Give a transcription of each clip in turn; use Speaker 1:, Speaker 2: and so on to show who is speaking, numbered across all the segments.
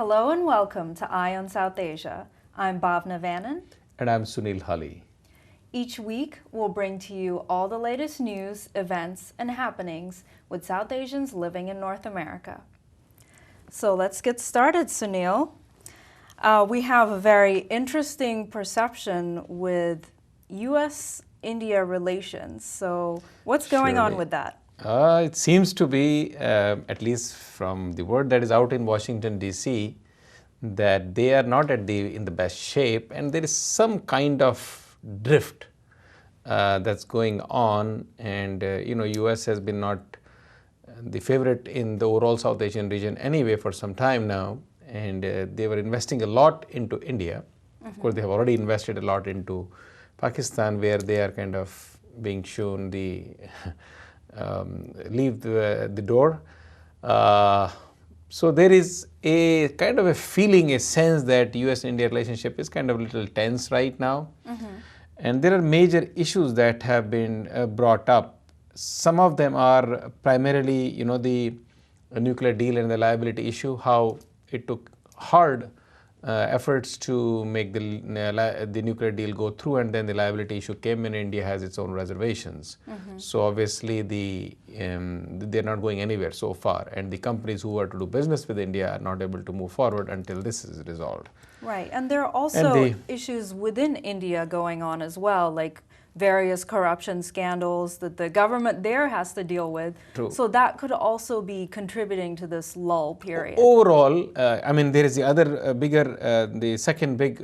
Speaker 1: Hello and welcome to Eye on South Asia. I'm Bhavna Vannan.
Speaker 2: And I'm Sunil Hali.
Speaker 1: Each week, we'll bring to you all the latest news, events, and happenings with South Asians living in North America. So let's get started, Sunil. We have a very interesting perception with U.S.-India relations. So what's going on with that?
Speaker 2: It seems to be, at least from the word that is out in Washington, D.C., that they are not in the best shape, and there is some kind of drift that's going on, and U.S. has been not the favorite in the overall South Asian region anyway for some time now, and they were investing a lot into India. Of course, they have already invested a lot into Pakistan, where they are kind of being shown the leave the door. So there is a kind of a feeling, a sense that US-India relationship is kind of a little tense right now. And there are major issues that have been brought up. Some of them are primarily, the nuclear deal and the liability issue, how it took hard efforts to make the nuclear deal go through, and then the liability issue came in. India has its own reservations. So obviously they're not going anywhere so far, and the companies who are to do business with India are not able to move forward until this is resolved.
Speaker 1: Right, and there are also issues within India going on as well, like various corruption scandals that the government there has to deal with.
Speaker 2: True.
Speaker 1: So that could also be contributing to this lull period.
Speaker 2: Overall, there is the other bigger, the second big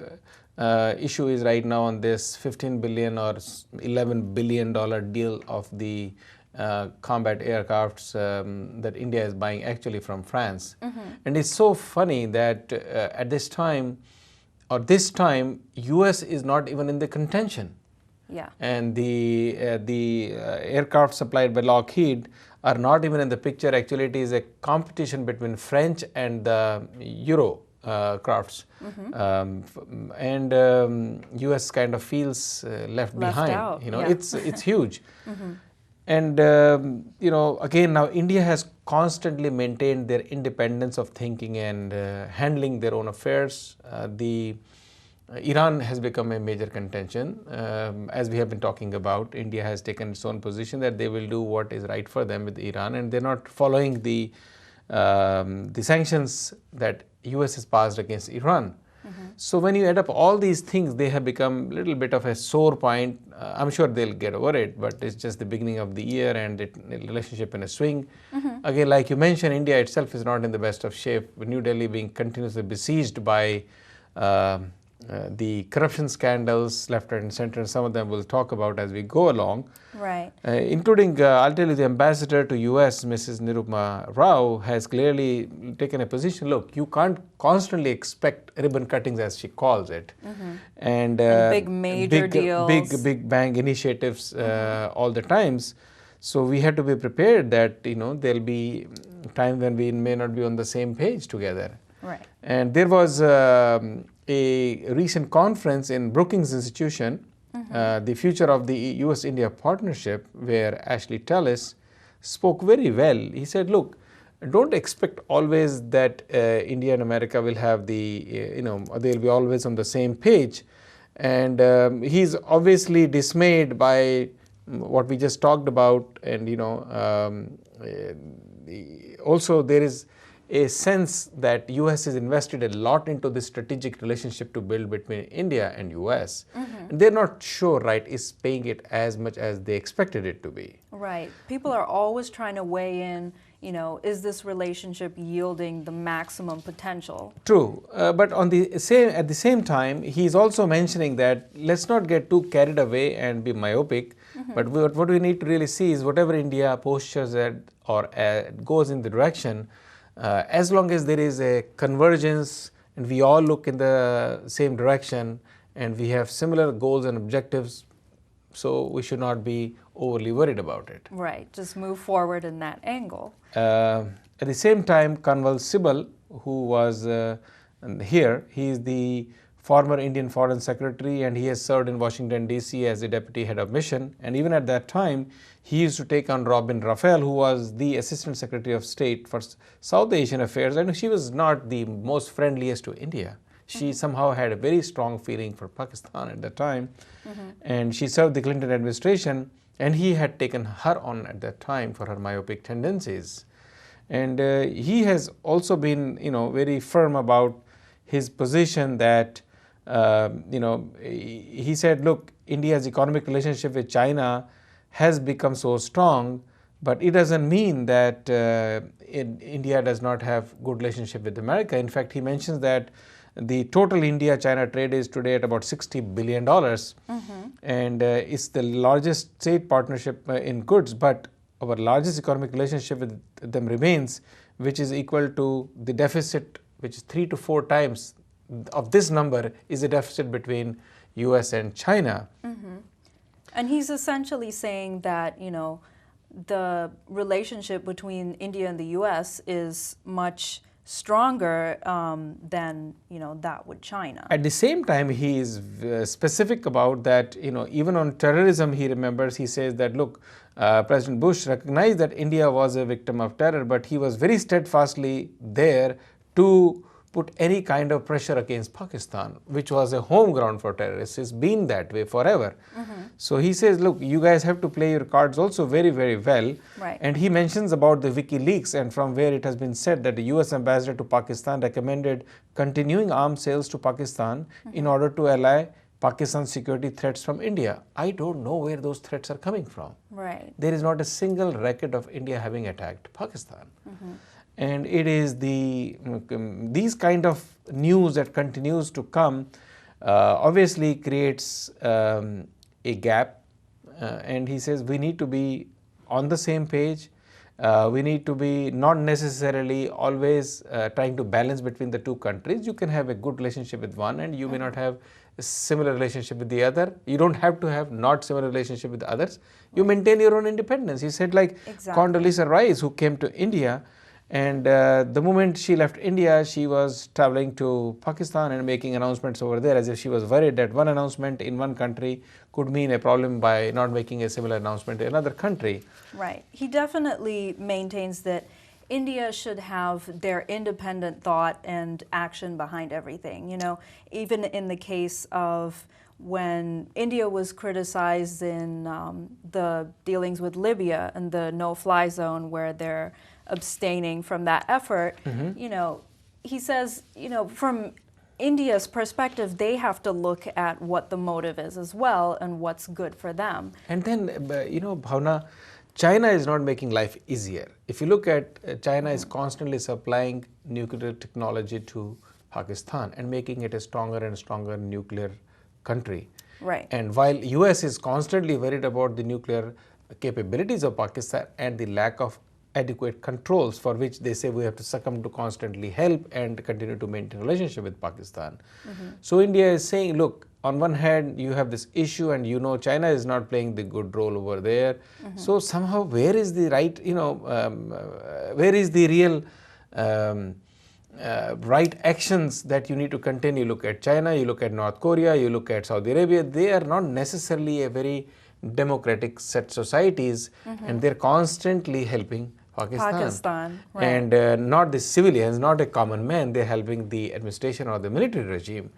Speaker 2: issue is right now on this $15 billion or $11 billion deal of the combat aircrafts that India is buying actually from France. And it's so funny that at this time, US is not even in the contention.
Speaker 1: Yeah.
Speaker 2: And the aircraft supplied by Lockheed are not even in the picture. Actually, it is a competition between French and the Euro crafts. US kind of feels left behind.
Speaker 1: Out.
Speaker 2: It's huge. And again, now India has constantly maintained their independence of thinking and handling their own affairs. Iran has become a major contention. As we have been talking about, India has taken its own position that they will do what is right for them with Iran, and they're not following the sanctions that US has passed against Iran. So when you add up all these things, they have become a little bit of a sore point. I'm sure they'll get over it, but it's just the beginning of the year and the relationship in a swing. Again, like you mentioned, India itself is not in the best of shape, with New Delhi being continuously besieged by the corruption scandals left, right and center. Some of them we'll talk about as we go along.
Speaker 1: Right.
Speaker 2: Including, I'll tell you, the ambassador to US, Mrs. Nirupama Rao, has clearly taken a position. Look, you can't constantly expect ribbon cuttings, as she calls it. And
Speaker 1: big major deals.
Speaker 2: Big bang initiatives all the times. So we had to be prepared that, there'll be time when we may not be on the same page together.
Speaker 1: Right.
Speaker 2: And there was a recent conference in Brookings Institution, the future of the US-India partnership, where Ashley Tellis spoke very well. He said, look, don't expect always that India and America will have they'll be always on the same page. And he's obviously dismayed by what we just talked about. And, also there is a sense that US has invested a lot into this strategic relationship to build between India and US. And they're not sure, right, is paying it as much as they expected it to be.
Speaker 1: Right. People are always trying to weigh in, is this relationship yielding the maximum potential?
Speaker 2: True. But at the same time, he's also mentioning that let's not get too carried away and be myopic. But what we need to really see is whatever India postures at or goes in the direction, as long as there is a convergence and we all look in the same direction and we have similar goals and objectives, so we should not be overly worried about it.
Speaker 1: Right, just move forward in that angle.
Speaker 2: At the same time, Kanwal Sibal, who was here, he is the former Indian Foreign Secretary, and he has served in Washington, D.C. as the Deputy Head of Mission. And even at that time, he used to take on Robin Raphael, who was the Assistant Secretary of State for South Asian Affairs, and she was not the most friendliest to India. She somehow had a very strong feeling for Pakistan at that time, and she served the Clinton administration, and he had taken her on at that time for her myopic tendencies. And he has also been, very firm about his position that, he said, look, India's economic relationship with China has become so strong, but it doesn't mean that India does not have good relationship with America. In fact, he mentions that the total India-China trade is today at about $60 billion, and it's the largest trade partnership in goods, but our largest economic relationship with them remains, which is equal to the deficit, which is 3 to 4 times of this number is the deficit between US and China.
Speaker 1: And he's essentially saying that, the relationship between India and the US is much stronger than, that with China.
Speaker 2: At the same time, he is specific about that, even on terrorism, he says that, look, President Bush recognized that India was a victim of terror, but he was very steadfastly there to put any kind of pressure against Pakistan, which was a home ground for terrorists. It's been that way forever. So he says, look, you guys have to play your cards also very, very well.
Speaker 1: Right.
Speaker 2: And he mentions about the WikiLeaks, and from where it has been said that the US ambassador to Pakistan recommended continuing arms sales to Pakistan in order to allay Pakistan's security threats from India. I don't know where those threats are coming from.
Speaker 1: Right.
Speaker 2: There is not a single record of India having attacked Pakistan. And it is these kind of news that continues to come obviously creates a gap, and he says we need to be on the same page. We need to be not necessarily always trying to balance between the two countries. You can have a good relationship with one and you may not have a similar relationship with the other. You don't have to have not similar relationship with others. You maintain your own independence. He said, like Condoleezza Rice, who came to India, and the moment she left India, she was traveling to Pakistan and making announcements over there, as if she was worried that one announcement in one country could mean a problem by not making a similar announcement in another country.
Speaker 1: Right. He definitely maintains that India should have their independent thought and action behind everything. Even in the case of when India was criticized in the dealings with Libya and the no-fly zone where they're abstaining from that effort, he says, from India's perspective, they have to look at what the motive is as well and what's good for them.
Speaker 2: And then, Bhavna, China is not making life easier. If you look at China is constantly supplying nuclear technology to Pakistan and making it a stronger and stronger nuclear country.
Speaker 1: Right.
Speaker 2: And while US is constantly worried about the nuclear capabilities of Pakistan and the lack of adequate controls, for which they say we have to succumb to constantly help and continue to maintain relationship with Pakistan. So India is saying, look, on one hand you have this issue and China is not playing the good role over there. So somehow where is the right, where is the real right actions that you need to continue? You look at China, you look at North Korea, you look at Saudi Arabia, they are not necessarily a very democratic set societies, and they're constantly helping Pakistan.
Speaker 1: Right.
Speaker 2: And not the civilians, not a common man, they're helping the administration or the military regime.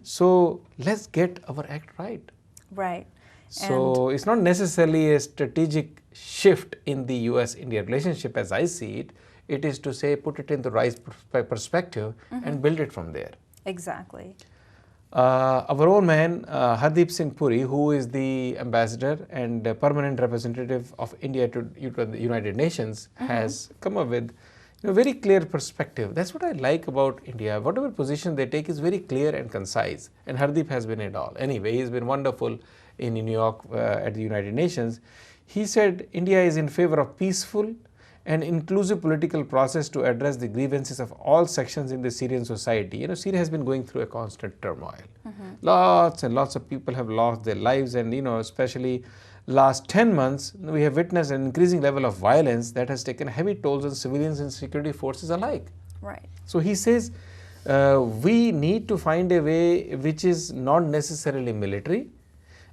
Speaker 2: So let's get our act right.
Speaker 1: Right.
Speaker 2: So it's not necessarily a strategic shift in the US-India relationship as I see it. It is to say put it in the right perspective and build it from there.
Speaker 1: Exactly.
Speaker 2: Our own man, Hardeep Singh Puri, who is the ambassador and permanent representative of India to the United Nations, has come up with very clear perspective. That's what I like about India. Whatever position they take is very clear and concise. And Hardeep has been it all. Anyway, he's been wonderful in New York at the United Nations. He said India is in favor of peaceful and inclusive political process to address the grievances of all sections in the Syrian society. Syria has been going through a constant turmoil. Lots and lots of people have lost their lives, and especially last 10 months, we have witnessed an increasing level of violence that has taken heavy tolls on civilians and security forces alike.
Speaker 1: Right.
Speaker 2: So he says we need to find a way which is not necessarily military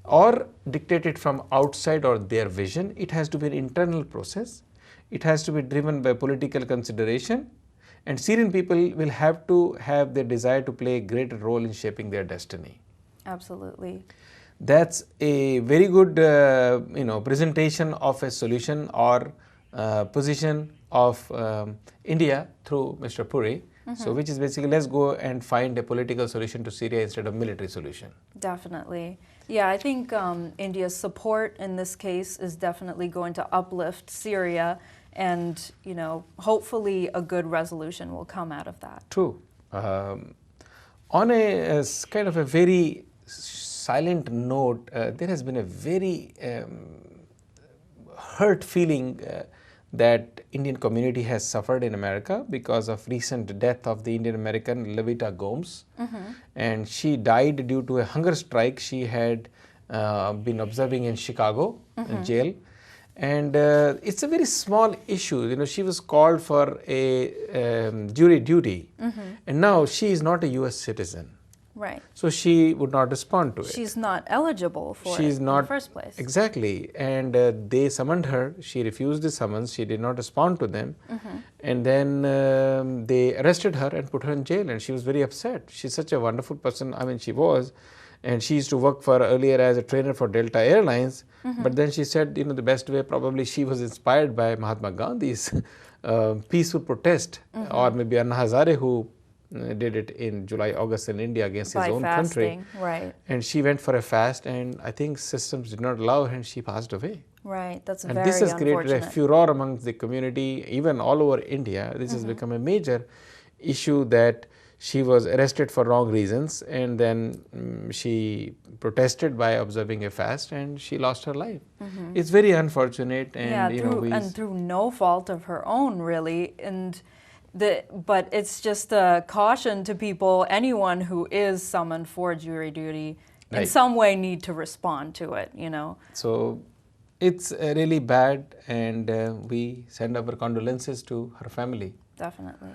Speaker 2: or dictated from outside or their vision. It has to be an internal process. It has to be driven by political consideration, and Syrian people will have to have their desire to play a greater role in shaping their destiny.
Speaker 1: Absolutely.
Speaker 2: That's a very good presentation of a solution or position of India through Mr. Puri. So which is basically, let's go and find a political solution to Syria instead of military solution.
Speaker 1: Definitely. Yeah, I think India's support in this case is definitely going to uplift Syria, and hopefully a good resolution will come out of that.
Speaker 2: True. On a kind of a very silent note, there has been a very hurt feeling that Indian community has suffered in America because of recent death of the Indian American Lavita Gomes. And she died due to a hunger strike she had been observing in Chicago jail. And it's a very small issue. She was called for a jury duty, and now she is not a US citizen.
Speaker 1: Right.
Speaker 2: So she would not respond to it.
Speaker 1: She's not eligible for it in the first place.
Speaker 2: Exactly. And they summoned her. She refused the summons. She did not respond to them. And then they arrested her and put her in jail. And she was very upset. She's such a wonderful person. I mean, she was. And she used to work for earlier as a trainer for Delta Airlines. But then she said, the best way probably she was inspired by Mahatma Gandhi's peaceful protest, or maybe Anna Hazare, who did it in July, August in India against his own country.
Speaker 1: Right.
Speaker 2: And she went for a fast, and I think systems did not allow her, and she passed away.
Speaker 1: Right, that's
Speaker 2: and
Speaker 1: very
Speaker 2: this has created
Speaker 1: unfortunate.
Speaker 2: a furor amongst the community, even all over India. This has become a major issue that she was arrested for wrong reasons, and then she protested by observing a fast, and she lost her life. It's very unfortunate, and
Speaker 1: and through no fault of her own, really. But it's just a caution to people. Anyone who is summoned for jury duty, in some way, need to respond to it.
Speaker 2: So it's really bad, and we send our condolences to her family.
Speaker 1: Definitely.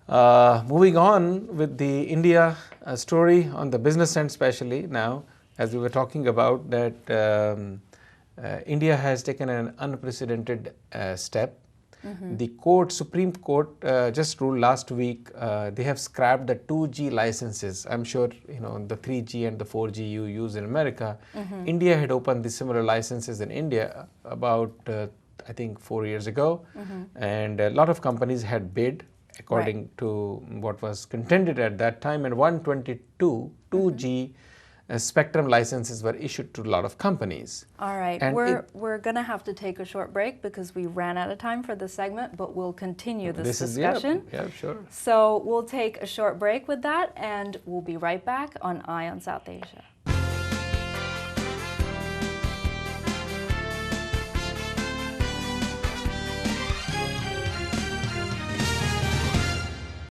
Speaker 2: Moving on with the India story on the business end, especially now, as we were talking about that India has taken an unprecedented step. The Supreme Court just ruled last week, they have scrapped the 2G licenses. I'm sure the 3G and the 4G you use in America. India had opened the similar licenses in India about I think 4 years ago, and a lot of companies had bid according to what was contended at that time, and 122 2G spectrum licenses were issued to a lot of companies.
Speaker 1: All right, and we're going to have to take a short break because we ran out of time for this segment, but we'll continue this discussion.
Speaker 2: Yeah, sure.
Speaker 1: So we'll take a short break with that, and we'll be right back on Eye on South Asia.